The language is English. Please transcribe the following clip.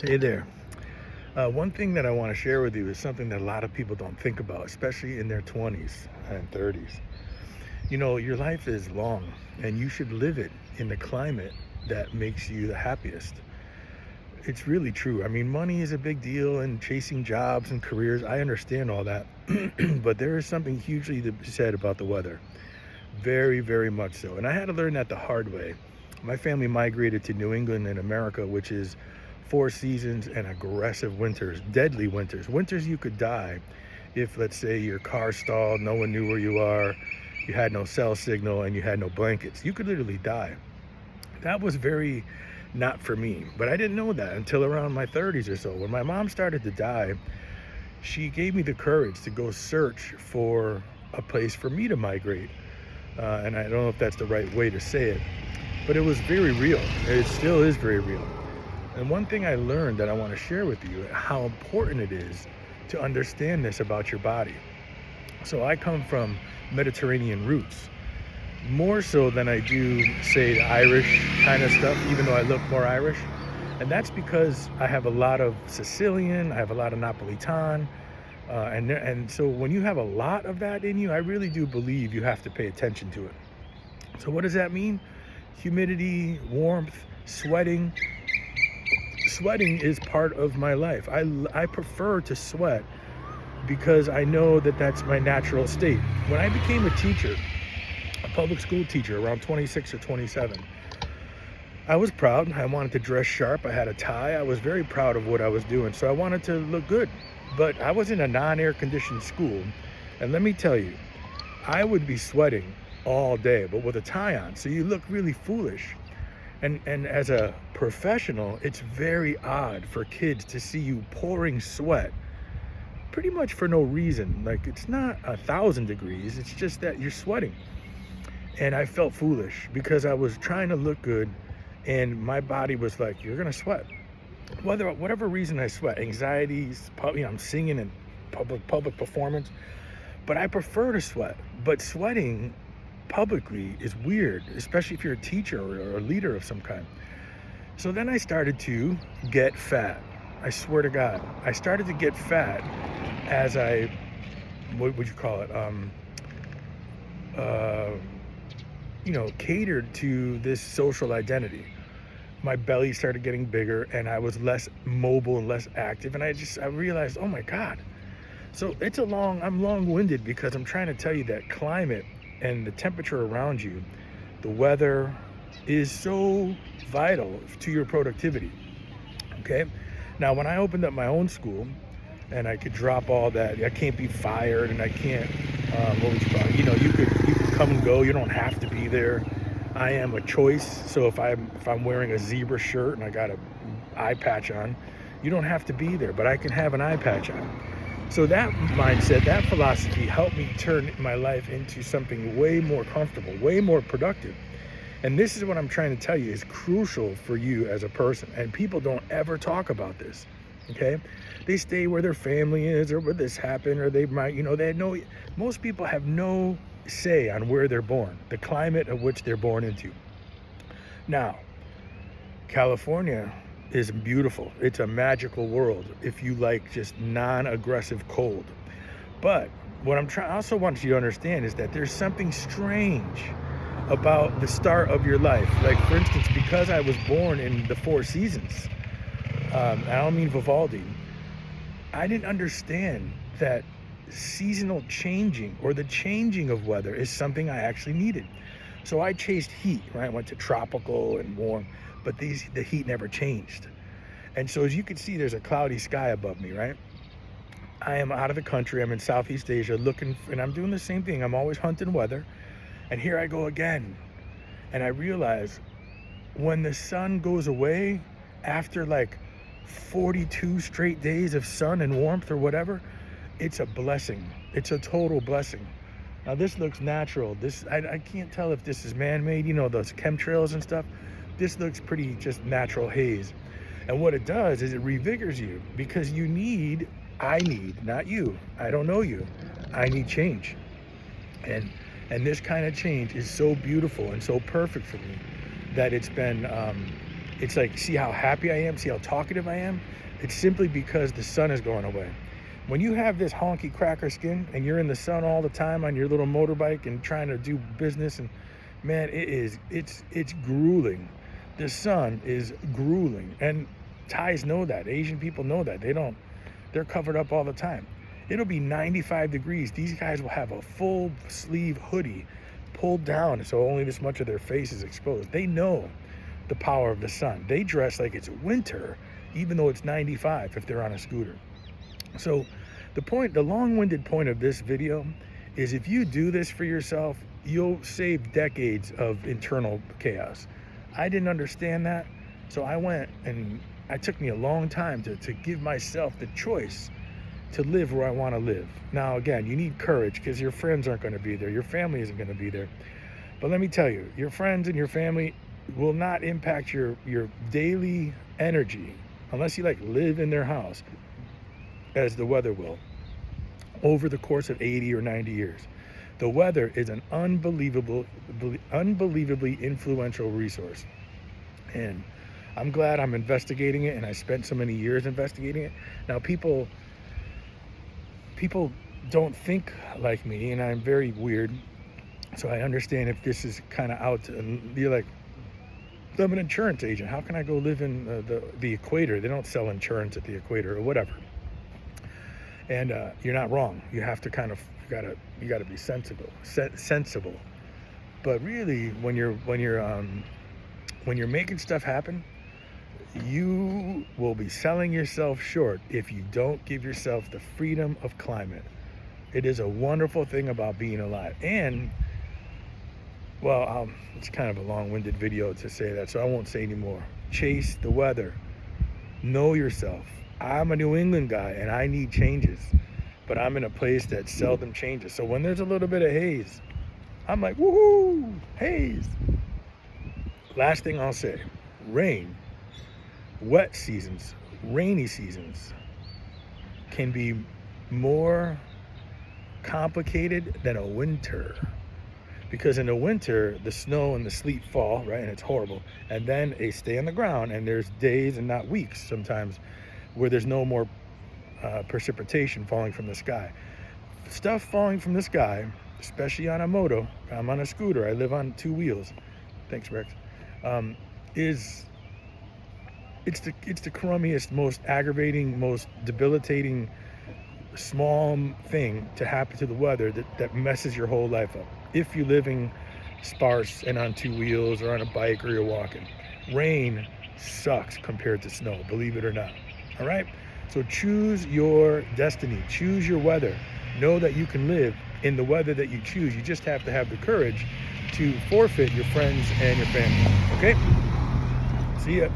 Hey there. One thing that I want to share with you is something that a lot of people don't think about, especially in their 20s and 30s. You know, your life is long and you should live it in the climate that makes you the happiest. It's really true. I mean, money is a big deal and chasing jobs and careers. I understand all that. But there is something hugely to be said about the weather. Very, very much so. And I had to learn that the hard way. My family migrated to New England in America, which is four seasons and aggressive winters, deadly winters, winters you could die if, let's say, your car stalled, no one knew where you are, you had no cell signal, and you had no blankets. You could literally die. That was very not for me, but I didn't know that until around my 30s or so. When my mom started to die, she gave me the courage to go search for a place for me to migrate. And I don't know if that's the right way to say it, but it was very real. It still is very real. And one thing I learned that I want to share with you, how important it is to understand this about your body. So I come from Mediterranean roots, more so than I do, say, the Irish kind of stuff, even though I look more Irish. And that's because I have a lot of Sicilian, I have a lot of Napolitan. And so when you have a lot of that in you, I really do believe you have to pay attention to it. So what does that mean? Humidity, warmth, sweating. Sweating is part of my life. I prefer to sweat because I know that that's my natural state. When I became a teacher, a public school teacher, around 26 or 27, I was proud. I wanted to dress sharp. I had a tie. I was very proud of what I was doing. So I wanted to look good. But I was in a non-air conditioned school. And let me tell you, I would be sweating all day, but with a tie on. So you look really foolish. And as a professional, it's very odd for kids to see you pouring sweat pretty much for no reason. Like, it's not 1,000 degrees, it's just that you're sweating. And I felt foolish because I was trying to look good and my body was like, you're gonna sweat. Whatever reason I sweat, anxieties, I'm singing in public performance, but I prefer to sweat. But sweating publicly is weird, especially if you're a teacher or a leader of some kind. So then I started to get fat. I swear to God, I started to get fat as what would you call it? Catered to this social identity. My belly started getting bigger and I was less mobile and less active. And I realized, oh my God. So I'm long-winded because I'm trying to tell you that climate and the temperature around you, the weather, is so vital to your productivity. Okay? Now, when I opened up my own school and I could drop all that, I can't be fired and I can't, what would you call it? You could come and go. You don't have to be there. I am a choice. So if I'm wearing a zebra shirt and I got an eye patch on, you don't have to be there, but I can have an eye patch on. So that mindset, that philosophy helped me turn my life into something way more comfortable, way more productive. And this is what I'm trying to tell you is crucial for you as a person. And people don't ever talk about this, okay? They stay where their family is or where this happened, or they might, most people have no say on where they're born, the climate of which they're born into. Now, California is beautiful. It's a magical world if you like just non-aggressive cold. But what I also want you to understand is that there's something strange about the start of your life. Like, for instance, because I was born in the Four Seasons, I don't mean Vivaldi, I didn't understand that seasonal changing or the changing of weather is something I actually needed. So I chased heat, right? I went to tropical and warm, but the heat never changed. And so as you can see, there's a cloudy sky above me, right? I am out of the country. I'm in Southeast Asia and I'm doing the same thing. I'm always hunting weather. And here I go again. And I realize when the sun goes away after like 42 straight days of sun and warmth or whatever, it's a blessing. It's a total blessing. Now this looks natural. I can't tell if this is man-made, those chemtrails and stuff. This looks pretty just natural haze. And what it does is it revigorates you because I need, not you. I don't know you. I need change. And this kind of change is so beautiful and so perfect for me that it's been It's like, see how happy I am? See how talkative I am? It's simply because the sun is going away. When you have this honky cracker skin and you're in the sun all the time on your little motorbike and trying to do business, and man, it's grueling. The sun is grueling, and Thais know that. Asian people know that. They're covered up all the time. It'll be 95 degrees. These guys will have a full sleeve hoodie pulled down so only this much of their face is exposed. They know the power of the sun. They dress like it's winter, even though it's 95 if they're on a scooter. So the long-winded point of this video is, if you do this for yourself, you'll save decades of internal chaos. I didn't understand that, so I went, and it took me a long time to give myself the choice to live where I want to live. Now, again, you need courage, because your friends aren't going to be there. Your family isn't going to be there. But let me tell you, your friends and your family will not impact your daily energy unless you live in their house, as the weather will, over the course of 80 or 90 years. The weather is an unbelievably influential resource. And I'm glad I'm investigating it, and I spent so many years investigating it. Now, people don't think like me, and I'm very weird. So I understand if this is kind of out, and you're like, I'm an insurance agent. How can I go live in the equator? They don't sell insurance at the equator or whatever. And you're not wrong. You have to you gotta be sensible. But really, when you're making stuff happen, you will be selling yourself short if you don't give yourself the freedom of climate. It is a wonderful thing about being alive. And, well, it's kind of a long-winded video to say that, so I won't say anymore. Chase the weather. Know yourself. I'm a New England guy, and I need changes, but I'm in a place that seldom changes. So when there's a little bit of haze, I'm like, woohoo, haze. Last thing I'll say, rain, wet seasons, rainy seasons can be more complicated than a winter. Because in the winter, the snow and the sleet fall, right, and it's horrible. And then they stay on the ground, and there's days and not weeks sometimes where there's no more precipitation falling from the sky. Stuff falling from the sky, especially on a moto, I'm on a scooter, I live on 2 wheels, thanks Rex, it's the crummiest, most aggravating, most debilitating small thing to happen to the weather that messes your whole life up. If you're living sparse and on 2 wheels or on a bike or you're walking, rain sucks compared to snow, believe it or not. All right? So choose your destiny, choose your weather. Know that you can live in the weather that you choose. You just have to have the courage to forfeit your friends and your family. Okay? See ya.